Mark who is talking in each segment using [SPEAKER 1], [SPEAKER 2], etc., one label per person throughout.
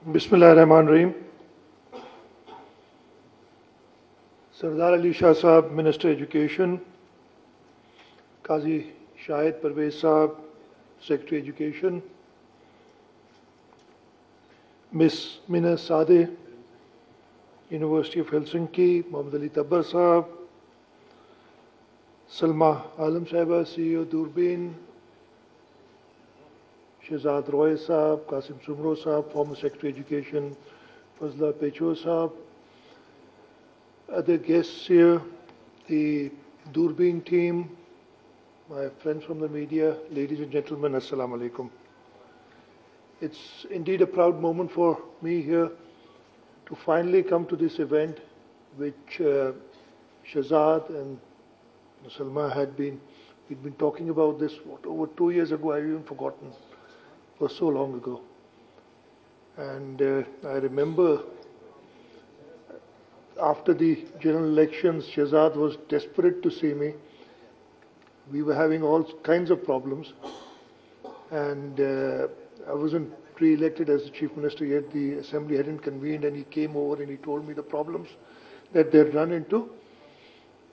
[SPEAKER 1] Bismillahirrahmanirrahim. Sardar Ali Shah Sahab, Minister Education, Qazi Shahid Parvez Sahab, Secretary Education, Miss Mina Sadeh, University of Helsinki, Mohammad Ali Tabbar Sahab, Salma Alam Sahiba, CEO Durbin, Shehzad Roy Sahab, Qasim Sumro Sahab, former Secretary Education, Fazla Pecho Sahab, other guests here, the Durbin team, my friends from the media, ladies and gentlemen, Assalamu alaikum. It's indeed a proud moment for me here to finally come to this event, which Shehzad and Salma we'd been talking about this over 2 years ago. I've even forgotten. It was so long ago. And I remember after the general elections, Shehzad was desperate to see me. We were having all kinds of problems. And I wasn't re-elected as the Chief Minister yet. The Assembly hadn't convened, and he came over and he told me the problems that they'd run into.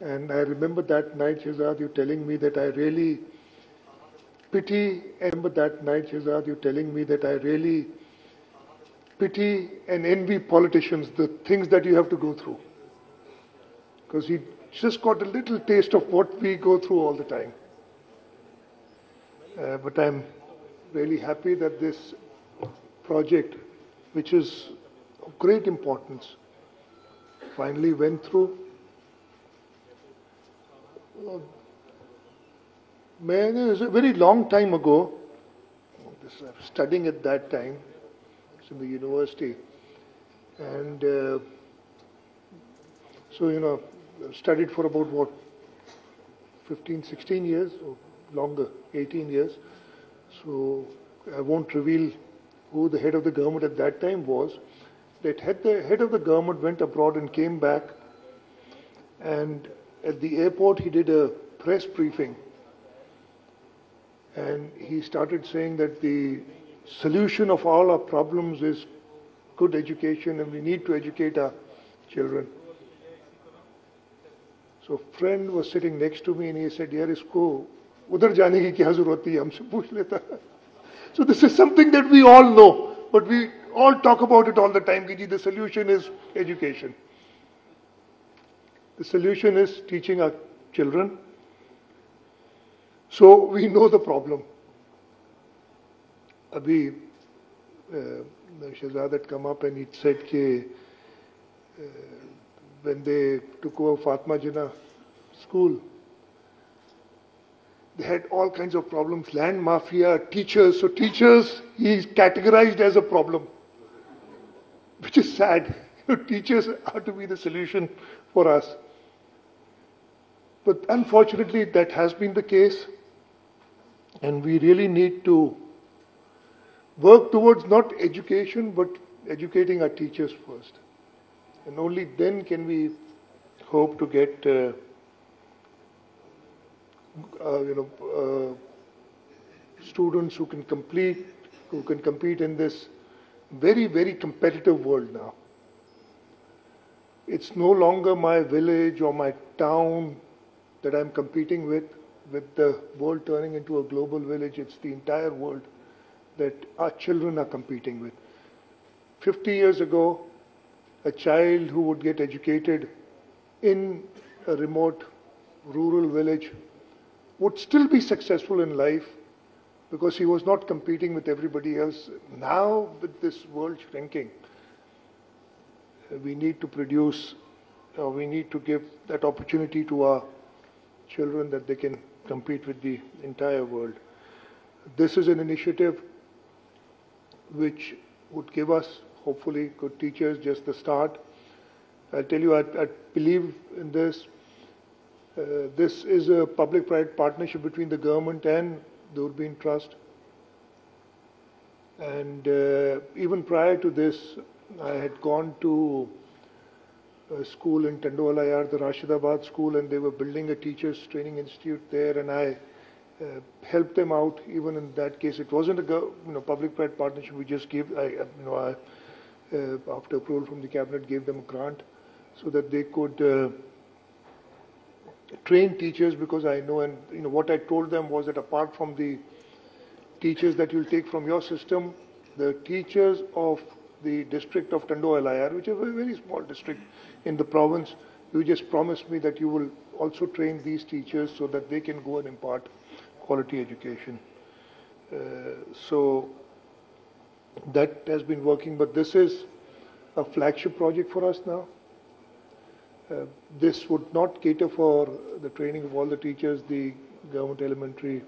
[SPEAKER 1] And I remember that night, Shehzad, you telling me that I really pity and envy politicians, the things that you have to go through. Because he just got a little taste of what we go through all the time. But I'm really happy that this project, which is of great importance, finally went through. It was a very long time ago. I was studying at that time. It's in the university. And so, studied for about 15, 16 years, or longer, 18 years. So I won't reveal who the head of the government at that time was. The head of the government went abroad and came back. And at the airport, he did a press briefing. And he started saying that the solution of all our problems is good education, and we need to educate our children. So a friend was sitting next to me and he said, "Yaar, isko udhar jaane ki kya zarurat hai, humse pooch leta." So this is something that we all know, but we all talk about it all the time. Ki the solution is education. The solution is teaching our children. So we know the problem. Abhi, Shehzad had come up and he said that when they took over Fatima Jinnah school, they had all kinds of problems, land mafia, teachers. So teachers, he categorized as a problem, which is sad. Teachers are to be the solution for us. But unfortunately, that has been the case. And we really need to work towards not education, but educating our teachers first. And only then can we hope to get, students who can compete in this very, very competitive world now. It's no longer my village or my town that I'm competing with the world turning into a global village. It's the entire world that our children are competing with. 50 years ago, a child who would get educated in a remote rural village would still be successful in life because he was not competing with everybody else. Now, with this world shrinking, we need to we need to give that opportunity to our children that they can compete with the entire world. This is an initiative which would give us, hopefully, good teachers, just the start. I'll tell you, I believe in this. This is a public-private partnership between the government and the Durbin Trust. And even prior to this, I had gone to a school in Tandwala Yar, the Rashidabad school, and they were building a teachers training institute there, and I helped them out. Even in that case, it wasn't a public-private partnership. We just gave, I after approval from the cabinet, gave them a grant so that they could train teachers, because I know, and what I told them was that apart from the teachers that you'll take from your system, the teachers of the district of Tando LIR, which is a very small district in the province, you just promised me that you will also train these teachers so that they can go and impart quality education. So that has been working, but this is a flagship project for us now. This would not cater for the training of all the teachers. The government elementary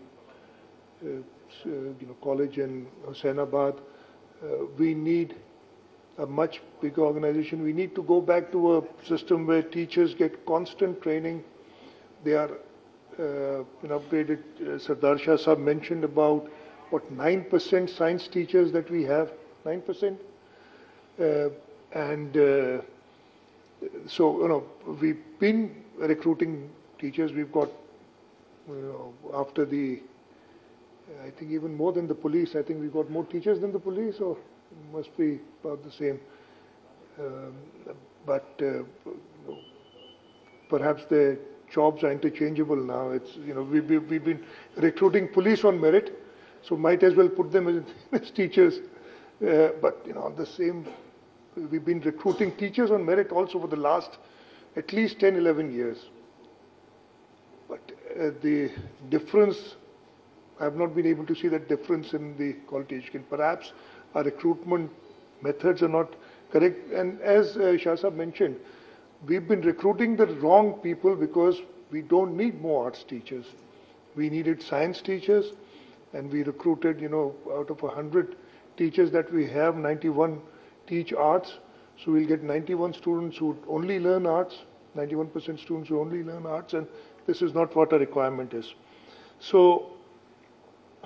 [SPEAKER 1] college in Husainabad, we need a much bigger organization. We need to go back to a system where teachers get constant training. They are upgraded. Sardar Shah Sahab mentioned about, 9% science teachers that we have, 9%. So, we've been recruiting teachers. We've got, after the, I think even more than the police, I think we've got more teachers than the police, or it must be about the same. But perhaps the jobs are interchangeable now. It's, we've been recruiting police on merit, so might as well put them as teachers. But, on the same, we've been recruiting teachers on merit also for the last at least 10, 11 years. But the difference, I have not been able to see that difference in the quality education. Perhaps our recruitment methods are not correct. And as Shah Sahab mentioned, we've been recruiting the wrong people because we don't need more arts teachers. We needed science teachers, and we recruited, out of 100 teachers that we have, 91 teach arts. So we'll get 91 students who only learn arts, 91% students who only learn arts, and this is not what our requirement is. So,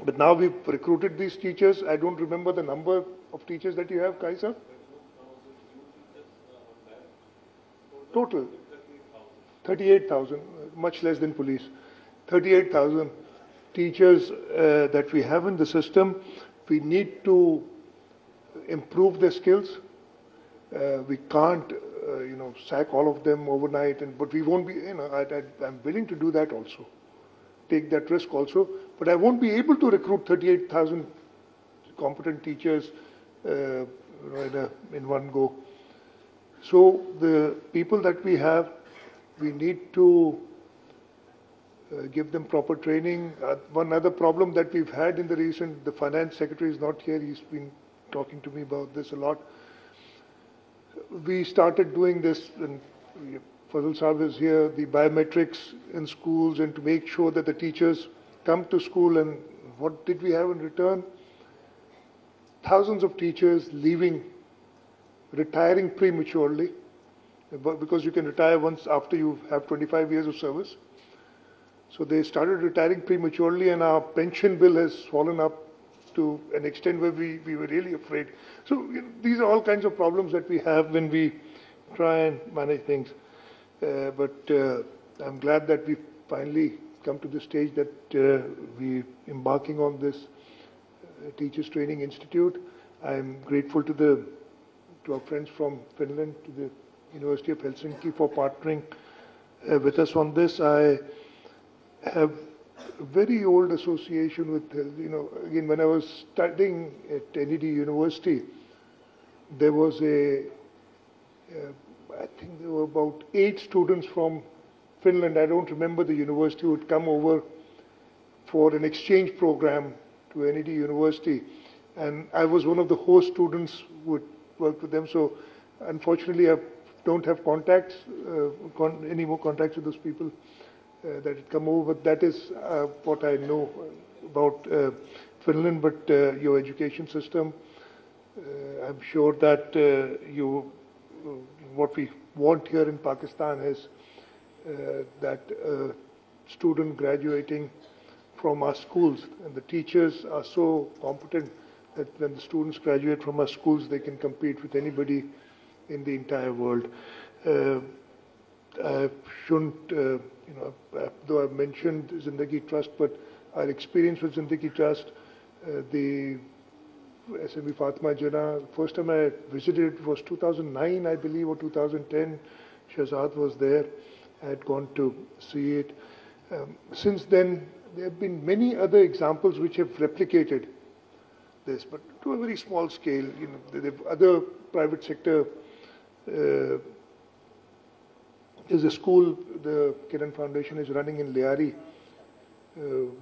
[SPEAKER 1] but now we've recruited these teachers. I don't remember the number of teachers that you have, Kaisa? Total? 38,000, much less than police. 38,000 teachers that we have in the system. We need to improve their skills. We can't, sack all of them overnight, but we won't be, I'm willing to do that also, take that risk also, but I won't be able to recruit 38,000 competent teachers, in one go. So the people that we have, we need to give them proper training. One other problem that we've had in the recent, the finance secretary is not here, he's been talking to me about this a lot. We started doing this, and Fazal Saab is here, the biometrics in schools, and to make sure that the teachers come to school. And what did we have in return? Thousands of teachers leaving, retiring prematurely, because you can retire once after you have 25 years of service. So they started retiring prematurely, and our pension bill has fallen up to an extent where we were really afraid. So these are all kinds of problems that we have when we try and manage things. But I'm glad that we've finally come to the stage that we're embarking on this Teachers Training Institute. I'm grateful to our friends from Finland, to the University of Helsinki for partnering with us on this. I have a very old association with, again, when I was studying at NED University, there was I think there were about 8 students from Finland. I don't remember the university, who would come over for an exchange program to NED University. And I was one of the host students who would work with them. So unfortunately, I don't have contacts, any more contacts with those people that had come over. But that is what I know about Finland. But your education system, I'm sure that what we want here in Pakistan is that student graduating from our schools, and the teachers are so competent that when the students graduate from our schools, they can compete with anybody in the entire world. I shouldn't, though I've mentioned Zindagi Trust, but our experience with Zindagi Trust, the SME Fatima Jinnah. First time I visited was 2009, I believe, or 2010. Shahzad was there. I had gone to see it. Since then, there have been many other examples which have replicated this, but to a very small scale. You know, there are other private sector. There's a school the Kiran Foundation is running in Liari,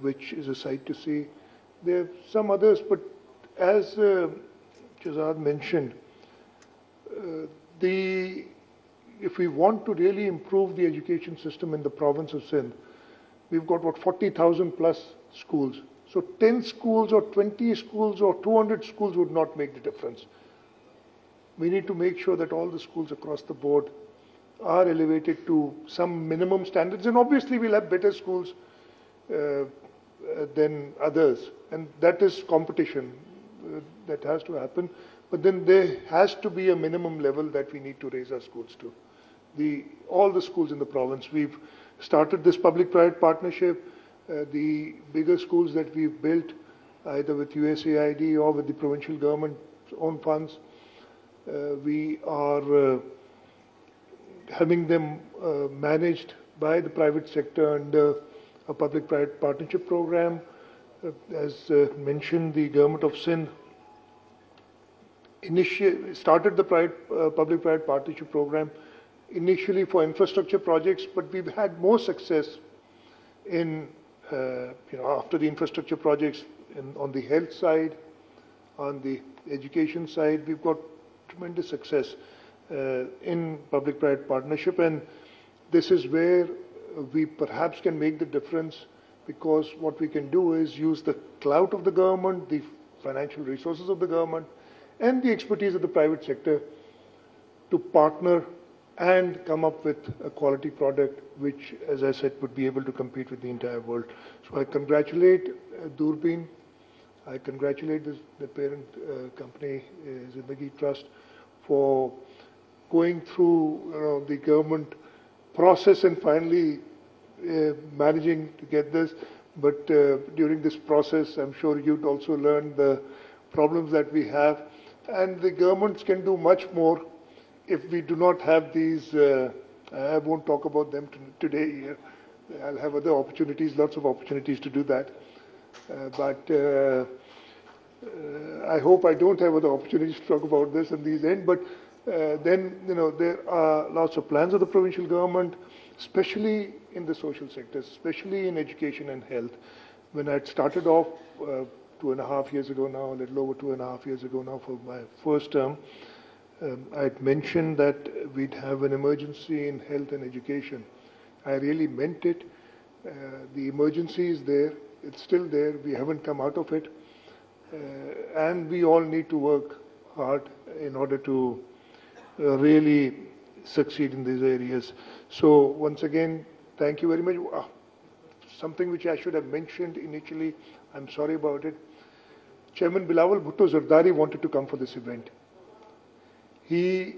[SPEAKER 1] which is a sight to see. There are some others, but as Shahzad mentioned, if we want to really improve the education system in the province of Sindh, we've got what 40,000 plus schools. So 10 schools or 20 schools or 200 schools would not make the difference. We need to make sure that all the schools across the board are elevated to some minimum standards, and obviously we'll have better schools than others, and that is competition that has to happen. But then there has to be a minimum level that we need to raise our schools to. All the schools in the province, we've started this public-private partnership. The bigger schools that we've built, either with USAID or with the provincial government's own funds, we are having them managed by the private sector under a public-private partnership program. As mentioned, the government of Sindh started the public-private partnership program initially for infrastructure projects, but we've had more success in, after the infrastructure projects on the health side, on the education side. We've got tremendous success in public-private partnership, and this is where we perhaps can make the difference, because what we can do is use the clout of the government, the financial resources of the government, and the expertise of the private sector to partner and come up with a quality product which, as I said, would be able to compete with the entire world. So I congratulate Durbin. I congratulate the parent company, Zindagi Trust, for going through the government process and finally managing to get this. But during this process, I'm sure you'd also learn the problems that we have. And the governments can do much more if we do not have these. I won't talk about them today here. I'll have other opportunities, lots of opportunities to do that. But I hope I don't have other opportunities to talk about this in these end. But then, there are lots of plans of the provincial government, especially in the social sectors, especially in education and health. When I started off 2.5 years ago now, a little over 2.5 years ago now for my first term, I had mentioned that we'd have an emergency in health and education. I really meant it. The emergency is there. It's still there. We haven't come out of it. And we all need to work hard in order to really succeed in these areas. So once again, thank you very much. Something which I should have mentioned initially, I'm sorry about it. Chairman Bilawal Bhutto Zardari wanted to come for this event. He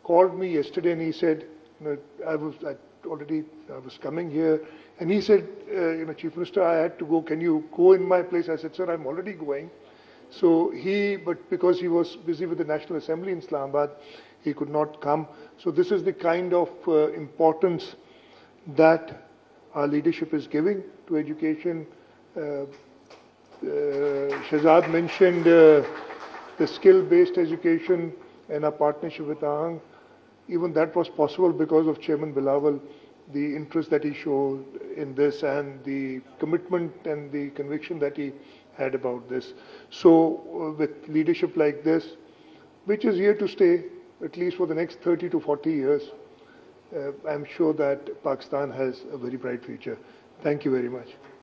[SPEAKER 1] called me yesterday and he said, I was coming here, and he said, Chief Minister, I had to go. Can you go in my place? I said, sir, I'm already going. So but because he was busy with the National Assembly in Islamabad, he could not come. So this is the kind of importance that our leadership is giving to education. Shahzad mentioned the skill-based education and our partnership with Ahang. Even that was possible because of Chairman Bilawal, the interest that he showed in this and the commitment and the conviction that he had about this. So with leadership like this, which is here to stay, at least for the next 30 to 40 years, I'm sure that Pakistan has a very bright future. Thank you very much.